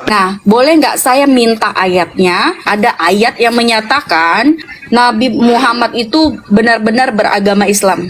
Nah, boleh nggak saya minta ayatnya? Ada ayat yang menyatakan Nabi Muhammad itu benar-benar beragama Islam.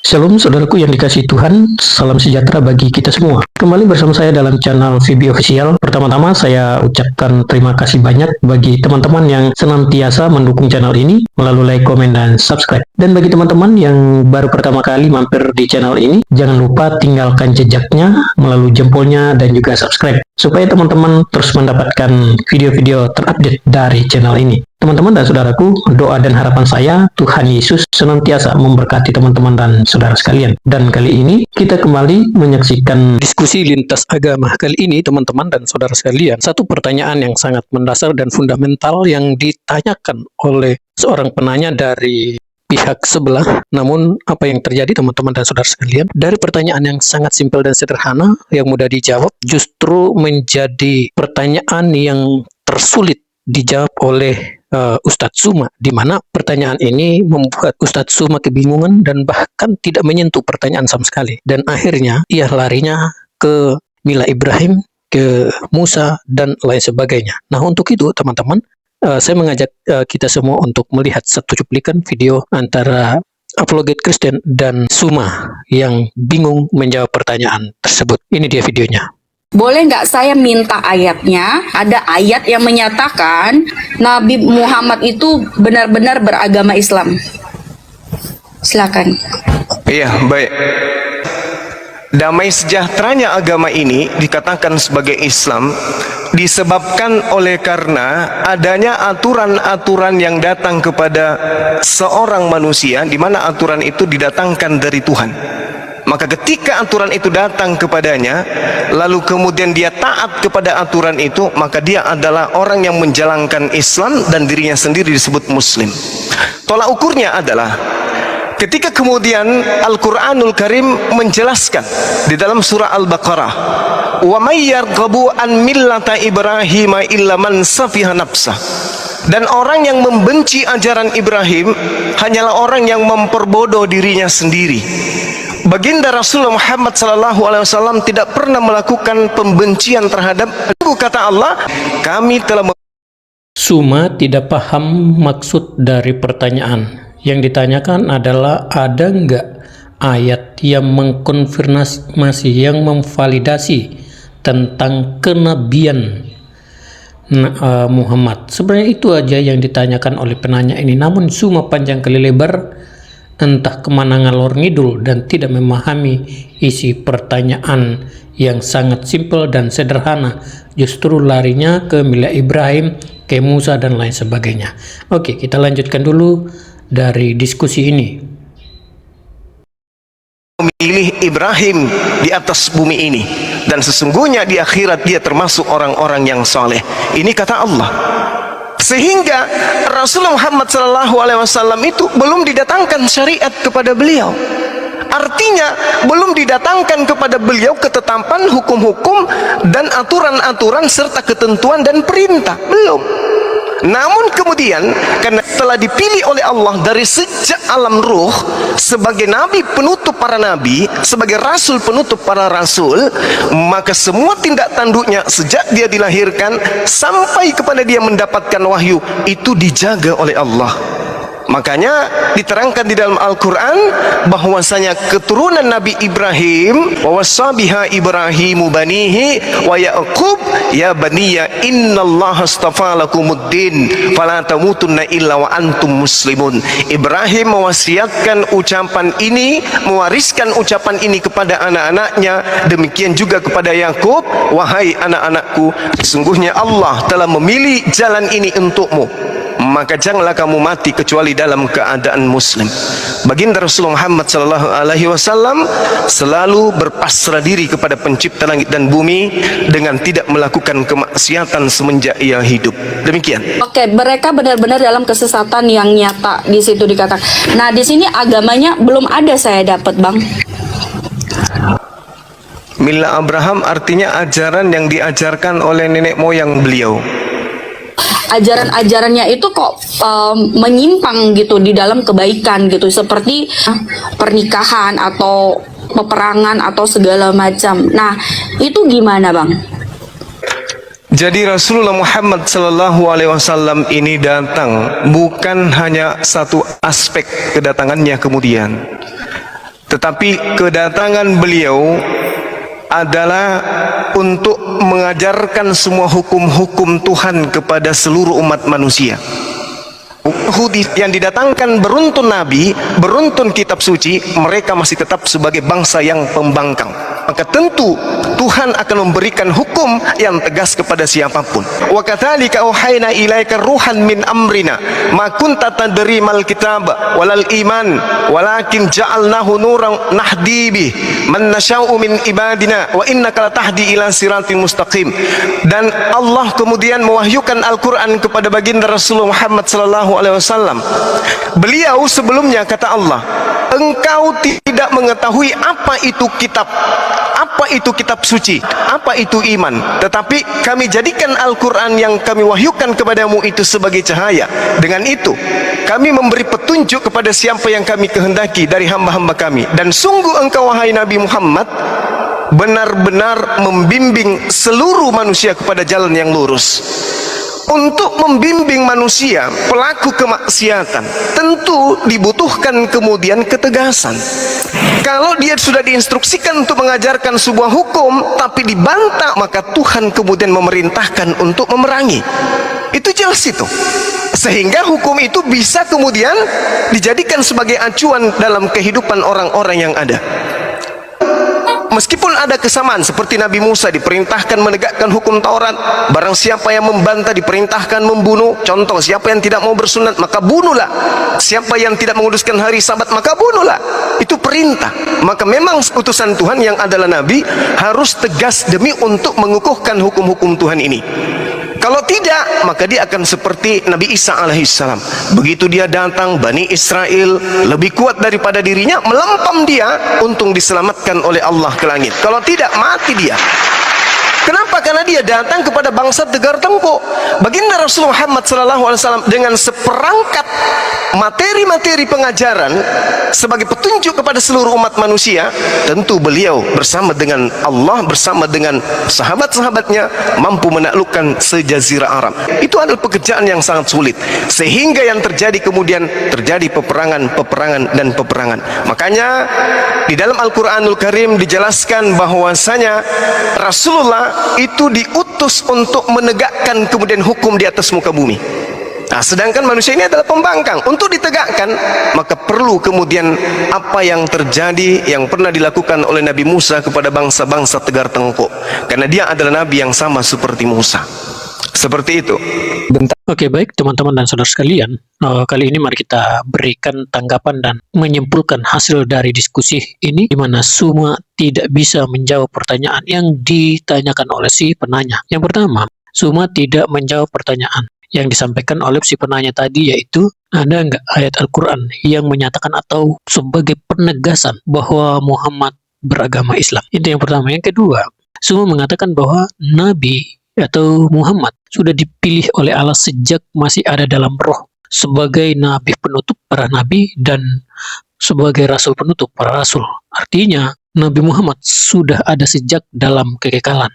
Shalom saudaraku yang dikasihi Tuhan, salam sejahtera bagi kita semua. Kembali bersama saya dalam channel VB Official. Pertama-tama saya ucapkan terima kasih banyak bagi teman-teman yang senantiasa mendukung channel ini melalui like, komen, dan subscribe. Dan bagi teman-teman yang baru pertama kali mampir di channel ini, jangan lupa tinggalkan jejaknya melalui jempolnya dan juga subscribe, supaya teman-teman terus mendapatkan video-video terupdate dari channel ini. Teman-teman dan saudaraku, doa dan harapan saya Tuhan Yesus senantiasa memberkati teman-teman dan saudara sekalian. Dan kali ini kita kembali menyaksikan diskusi lintas agama. Kali ini teman-teman dan saudara sekalian, satu pertanyaan yang sangat mendasar dan fundamental yang ditanyakan oleh seorang penanya dari pihak sebelah. Namun apa yang terjadi teman-teman dan saudara sekalian, dari pertanyaan yang sangat simpel dan sederhana yang mudah dijawab justru menjadi pertanyaan yang tersulit dijawab oleh Ustadz Suma, di mana pertanyaan ini membuat Ustadz Suma kebingungan dan bahkan tidak menyentuh pertanyaan sama sekali. Dan akhirnya ia larinya ke Mila Ibrahim, ke Musa, dan lain sebagainya. Nah, untuk itu teman-teman, saya mengajak kita semua untuk melihat satu cuplikan video antara apologet Kristen dan Suma yang bingung menjawab pertanyaan tersebut. Ini dia videonya. Boleh nggak saya minta ayatnya? Ada ayat yang menyatakan Nabi Muhammad itu benar-benar beragama Islam. Silakan. Iya, baik. Damai sejahteranya agama ini dikatakan sebagai Islam disebabkan oleh karena adanya aturan-aturan yang datang kepada seorang manusia, di mana aturan itu didatangkan dari Tuhan. Maka ketika aturan itu datang kepadanya, lalu kemudian dia taat kepada aturan itu, maka dia adalah orang yang menjalankan Islam dan dirinya sendiri disebut Muslim. Tolak ukurnya adalah ketika kemudian Al-Quranul Karim menjelaskan di dalam surah Al-Baqarah, "Wa may yarghabu an millata Ibrahim illa man safiha nafsah." Dan orang yang membenci ajaran Ibrahim hanyalah orang yang memperbodoh dirinya sendiri. Baginda Rasulullah Muhammad SAW tidak pernah melakukan pembencian terhadap, kata Allah, kami telah. Suma tidak paham maksud dari pertanyaan. Yang ditanyakan adalah ada nggak ayat yang mengkonfirmasi, yang memvalidasi tentang kenabian Muhammad. Sebenarnya itu aja yang ditanyakan oleh penanya ini. Namun Suma panjang kali lebar, entah kemana ngalor ngidul dan tidak memahami isi pertanyaan yang sangat simpel dan sederhana. Justru larinya ke Mila Ibrahim, ke Musa, dan lain sebagainya. Oke, kita lanjutkan dulu dari diskusi ini. Memilih Ibrahim di atas bumi ini, dan sesungguhnya di akhirat dia termasuk orang-orang yang soleh. Ini kata Allah. Sehingga Rasulullah Muhammad SAW itu belum didatangkan syariat kepada beliau. Artinya belum didatangkan kepada beliau ketetapan, hukum-hukum, dan aturan-aturan serta ketentuan dan perintah. Belum. Namun kemudian karena telah dipilih oleh Allah dari sejak alam ruh sebagai nabi penutup para nabi, sebagai rasul penutup para rasul, maka semua tindak tanduknya sejak dia dilahirkan sampai kepada dia mendapatkan wahyu itu dijaga oleh Allah. Makanya diterangkan di dalam Al-Quran bahwasanya keturunan Nabi Ibrahim, wa wasabiha Ibrahimu banihi wa Ya'qub ya baniya innallaha astafa lakumuddin fala tamutunna illa wa antum muslimun. Ibrahim mewasiatkan ucapan ini, mewariskan ucapan ini kepada anak-anaknya, demikian juga kepada Yakub, wahai anak-anakku, sesungguhnya Allah telah memilih jalan ini untukmu, maka janganlah kamu mati kecuali dalam keadaan muslim. Baginda Rasulullah Muhammad SAW selalu berpasrah diri kepada pencipta langit dan bumi dengan tidak melakukan kemaksiatan semenjak ia hidup. Demikian. Oke, mereka benar-benar dalam kesesatan yang nyata di situ dikatakan. Nah, di sini agamanya belum ada saya dapat, Bang. Mila Abraham artinya ajaran yang diajarkan oleh nenek moyang beliau. Ajaran-ajarannya itu kok menyimpang gitu di dalam kebaikan gitu, seperti pernikahan atau peperangan atau segala macam. Nah, itu gimana, Bang? Jadi Rasulullah Muhammad sallallahu alaihi wasallam ini datang bukan hanya satu aspek kedatangannya kemudian, tetapi kedatangan beliau adalah untuk mengajarkan semua hukum-hukum Tuhan kepada seluruh umat manusia. Yahudi yang didatangkan beruntun nabi, beruntun kitab suci, mereka masih tetap sebagai bangsa yang pembangkang. Maka tentu Tuhan akan memberikan hukum yang tegas kepada siapapun. Wa kadzalika auhayna ilaika ruhan min amrina ma kunta tadri mal kitab walal iman walakin ja'alnahu nuran nahdi bi man nasya'u min ibadina wa innaka latahdi ila siratal mustaqim. Dan Allah kemudian mewahyukan Al-Qur'an kepada baginda Rasulullah Muhammad sallallahu alaihi wasallam. Beliau sebelumnya kata Allah, engkau tidak mengetahui apa itu kitab, apa itu kitab suci, apa itu iman, tetapi kami jadikan Al-Quran yang kami wahyukan kepadamu itu sebagai cahaya. Dengan itu kami memberi petunjuk kepada siapa yang kami kehendaki dari hamba-hamba kami. Dan sungguh engkau wahai Nabi Muhammad benar-benar membimbing seluruh manusia kepada jalan yang lurus. Untuk membimbing manusia pelaku kemaksiatan tentu dibutuhkan kemudian ketegasan. Kalau dia sudah diinstruksikan untuk mengajarkan sebuah hukum tapi dibantah, maka Tuhan kemudian memerintahkan untuk memerangi. Itu jelas itu. Sehingga hukum itu bisa kemudian dijadikan sebagai acuan dalam kehidupan orang-orang yang ada. Meskipun ada kesamaan seperti Nabi Musa diperintahkan menegakkan hukum Taurat, barang siapa yang membantah diperintahkan membunuh. Contoh, siapa yang tidak mau bersunat maka bunuhlah, siapa yang tidak menguduskan hari Sabat maka bunuhlah. Itu perintah. Maka memang utusan Tuhan yang adalah Nabi harus tegas demi untuk mengukuhkan hukum-hukum Tuhan ini. Kalau tidak, maka dia akan seperti Nabi Isa alaihissalam. Begitu dia datang, Bani Israel lebih kuat daripada dirinya, melempam dia, untung diselamatkan oleh Allah ke langit. Kalau tidak, mati dia. Kenapa? Karena dia datang kepada bangsa tegar tengkuk. Baginda Rasulullah Muhammad SAW dengan seperangkat materi-materi pengajaran sebagai petunjuk kepada seluruh umat manusia, tentu beliau bersama dengan Allah, bersama dengan sahabat-sahabatnya mampu menaklukkan sejazirah Arab. Itu adalah pekerjaan yang sangat sulit, sehingga yang terjadi kemudian terjadi peperangan dan peperangan. Makanya di dalam Al-Quranul Karim dijelaskan bahwasanya Rasulullah itu diutus untuk menegakkan kemudian hukum di atas muka bumi. Nah, sedangkan manusia ini adalah pembangkang. Untuk ditegakkan, maka perlu kemudian apa yang terjadi yang pernah dilakukan oleh Nabi Musa kepada bangsa-bangsa tegar tengkuk. Karena dia adalah Nabi yang sama seperti Musa. Seperti itu. Oke, baik teman-teman dan saudara sekalian, kali ini mari kita berikan tanggapan dan menyimpulkan hasil dari diskusi ini, di mana Suma tidak bisa menjawab pertanyaan yang ditanyakan oleh si penanya. Yang pertama, Suma tidak menjawab pertanyaan yang disampaikan oleh si penanya tadi, yaitu ada nggak ayat Al-Quran yang menyatakan atau sebagai penegasan bahwa Muhammad beragama Islam. Itu yang pertama. Yang kedua, Suma mengatakan bahwa Nabi atau Muhammad sudah dipilih oleh Allah sejak masih ada dalam roh sebagai nabi penutup para nabi dan sebagai rasul penutup para rasul. Artinya Nabi Muhammad sudah ada sejak dalam kekekalan.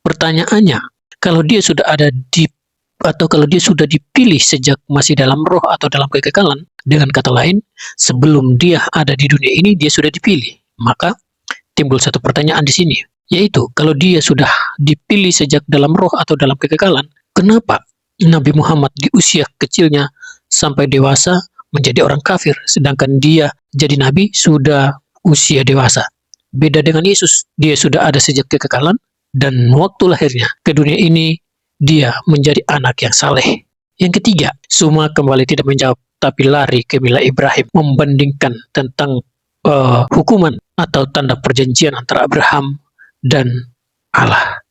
Pertanyaannya, kalau dia sudah ada di atau kalau dia sudah dipilih sejak masih dalam roh atau dalam kekekalan, dengan kata lain, sebelum dia ada di dunia ini dia sudah dipilih. Maka timbul satu pertanyaan di sini, yaitu kalau dia sudah dipilih sejak dalam roh atau dalam kekekalan, kenapa Nabi Muhammad di usia kecilnya sampai dewasa menjadi orang kafir, sedangkan dia jadi nabi sudah usia dewasa? Beda dengan Yesus, dia sudah ada sejak kekekalan dan waktu lahirnya ke dunia ini dia menjadi anak yang saleh. Yang ketiga, Suma kembali tidak menjawab, tapi lari ke Mila Ibrahim membandingkan tentang hukuman atau tanda perjanjian antara Abraham dan Allah.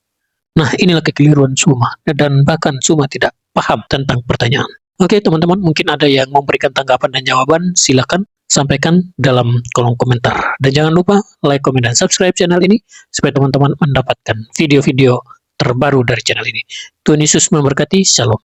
Nah, inilah kekeliruan Suma, dan bahkan Suma tidak paham tentang pertanyaan. Oke teman-teman, mungkin ada yang memberikan tanggapan dan jawaban, silakan sampaikan dalam kolom komentar. Dan jangan lupa like, komen, dan subscribe channel ini supaya teman-teman mendapatkan video-video terbaru dari channel ini. Tuhan Yesus memberkati, shalom.